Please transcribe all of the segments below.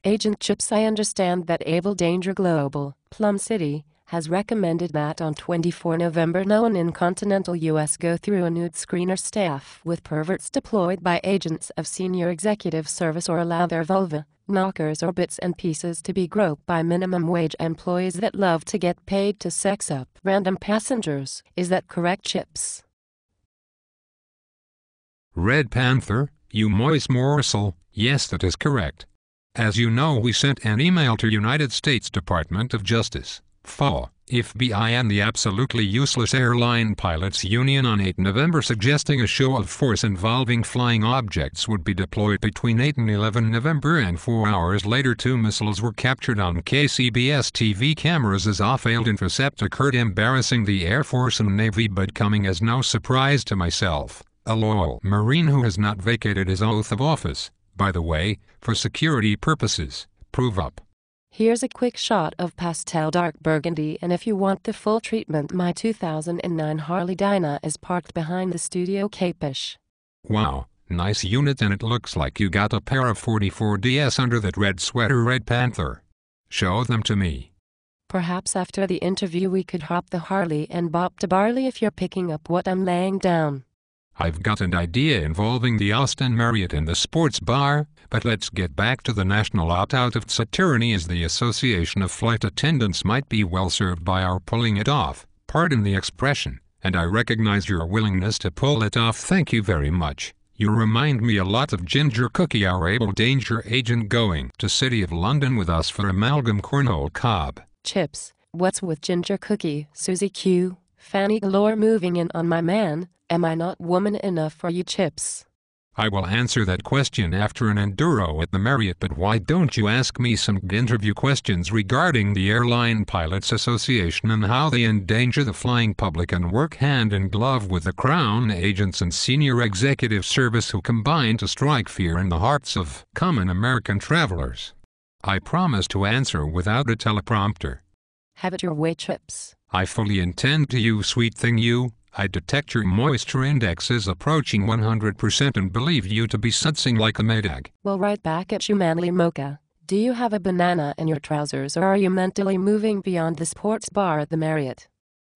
Agent Chips, I understand that Abel Danger Global, Plum City, has recommended that on 24 November no one in continental U.S. go through a nude screener staff with perverts deployed by agents of senior executive service or allow their vulva, knockers or bits and pieces to be groped by minimum wage employees that love to get paid to sex up random passengers. Is that correct, Chips? Red Panther, you moist morsel, yes, that is correct. As you know, we sent an email to United States Department of Justice, FA, FBI and the absolutely useless Airline Pilots Union on 8 November suggesting a show of force involving flying objects would be deployed between 8 and 11 November, and 4 hours later 2 missiles were captured on KCBS TV cameras as a failed intercept occurred, embarrassing the Air Force and Navy but coming as no surprise to myself, a loyal Marine who has not vacated his oath of office, by the way, for security purposes. Prove up. Here's a quick shot of pastel dark burgundy, and if you want the full treatment, my 2009 Harley Dyna is parked behind the studio capish. Wow, nice unit, and it looks like you got a pair of 44DS under that red sweater, Red Panther. Show them to me. Perhaps after the interview we could hop the Harley and bop to Barley if you're picking up what I'm laying down. I've got an idea involving the Austin Marriott and the sports bar, but let's get back to the national opt-out of tyranny, as the Association of Flight Attendants might be well served by our pulling it off. Pardon the expression, and I recognize your willingness to pull it off. Thank you very much. You remind me a lot of Ginger Cookie, our Abel Danger agent going to City of London with us for amalgam cornhole cob. Chips, what's with Ginger Cookie, Susie Q, Fanny Galore moving in on my man? Am I not woman enough for you, Chips? I will answer that question after an enduro at the Marriott, but why don't you ask me some interview questions regarding the Airline Pilots Association and how they endanger the flying public and work hand in glove with the Crown agents and senior executive service who combine to strike fear in the hearts of common American travelers. I promise to answer without a teleprompter. Have it your way, Chips. I fully intend to, you sweet thing you. I detect your moisture index is approaching 100% and believe you to be sudsing like a Maydag. Well, right back at you, manly mocha. Do you have a banana in your trousers, or are you mentally moving beyond the sports bar at the Marriott?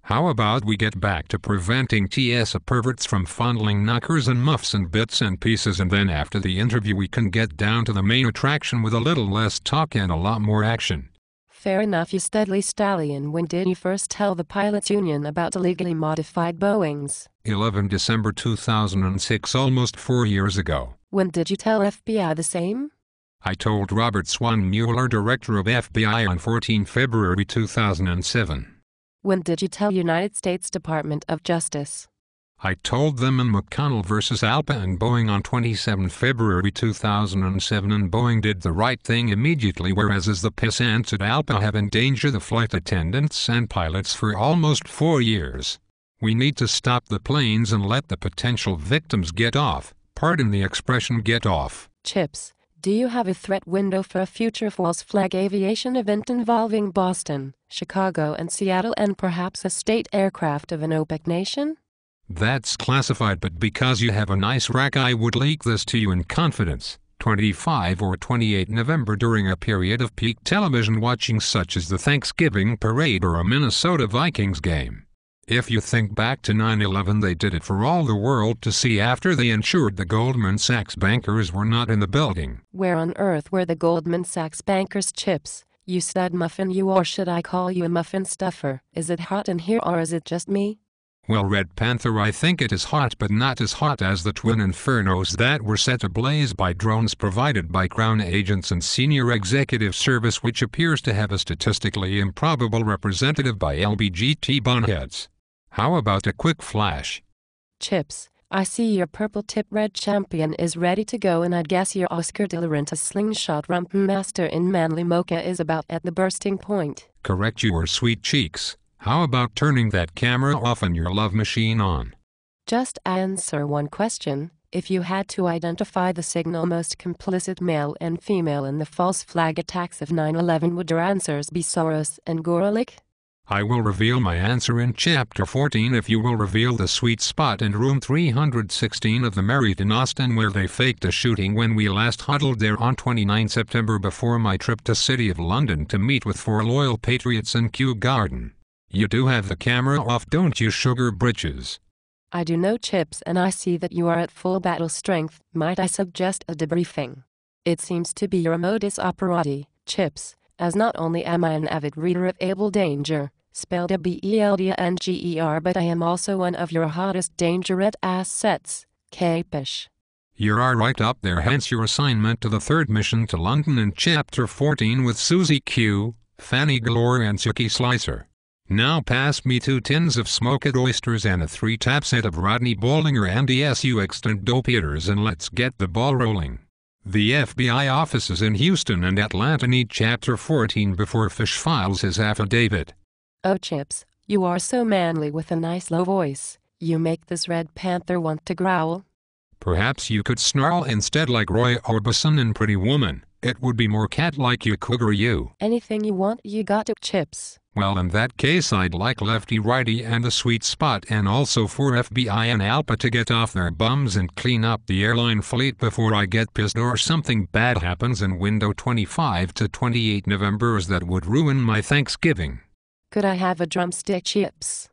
How about we get back to preventing TSA perverts from fondling knockers and muffs and bits and pieces, and then after the interview we can get down to the main attraction with a little less talk and a lot more action. Fair enough, you studly stallion. When did you first tell the Pilots Union about illegally modified Boeings? 11 December 2006, almost 4 years ago. When did you tell FBI the same? I told Robert Swan Mueller, director of FBI, on 14 February 2007. When did you tell United States Department of Justice? I told them in McConnell versus ALPA and Boeing on 27 February 2007, and Boeing did the right thing immediately, whereas as the pissants at ALPA have endangered the flight attendants and pilots for almost 4 years. We need to stop the planes and let the potential victims get off. Pardon the expression, get off. Chips, do you have a threat window for a future false flag aviation event involving Boston, Chicago and Seattle, and perhaps a state aircraft of an OPEC nation? That's classified, but because you have a nice rack I would leak this to you in confidence. 25 or 28 November during a period of peak television watching such as the Thanksgiving parade or a Minnesota Vikings game. If you think back to 9/11, they did it for all the world to see after they ensured the Goldman Sachs bankers were not in the building. Where on earth were the Goldman Sachs bankers, Chips? You stud muffin you, or should I call you a muffin stuffer? Is it hot in here or is it just me? Well, Red Panther, I think it is hot, but not as hot as the twin infernos that were set ablaze by drones provided by Crown agents and senior executive service, which appears to have a statistically improbable representative by LBGT bonheads. How about a quick flash? Chips, I see your purple tip red champion is ready to go, and I guess your Oscar de la Renta slingshot rump master in manly mocha is about at the bursting point. Correct, your sweet cheeks. How about turning that camera off and your love machine on? Just answer one question. If you had to identify the single most complicit male and female in the false flag attacks of 9/11, would your answers be Soros and Gorelick? I will reveal my answer in Chapter 14 if you will reveal the sweet spot in room 316 of the Marriott in Austin where they faked a shooting when we last huddled there on 29 September before my trip to City of London to meet with 4 loyal patriots in Kew Garden. You do have the camera off, don't you, sugar britches? I do know, Chips, and I see that you are at full battle strength. Might I suggest a debriefing? It seems to be your modus operandi, Chips, as not only am I an avid reader of Abel Danger, spelled Abeldanger, but I am also one of your hottest dangerette assets, capish? You are right up there, hence your assignment to the 3rd mission to London in Chapter 14 with Susie Q, Fanny Galore and Suki Slicer. Now pass me 2 tins of smoked oysters and a 3-tap set of Rodney Bollinger and ESU extant dope eaters and let's get the ball rolling. The FBI offices in Houston and Atlanta need Chapter 14 before Fish files his affidavit. Oh, Chips, you are so manly with a nice low voice. You make this red panther want to growl. Perhaps you could snarl instead like Roy Orbison in Pretty Woman. It would be more cat-like, you cougar, you. Anything you want, you got it, Chips. Well, in that case I'd like Lefty Righty and the sweet spot, and also for FBI and ALPA to get off their bums and clean up the airline fleet before I get pissed or something bad happens in window 25 to 28 Novembers that would ruin my Thanksgiving. Could I have a drumstick, Chips?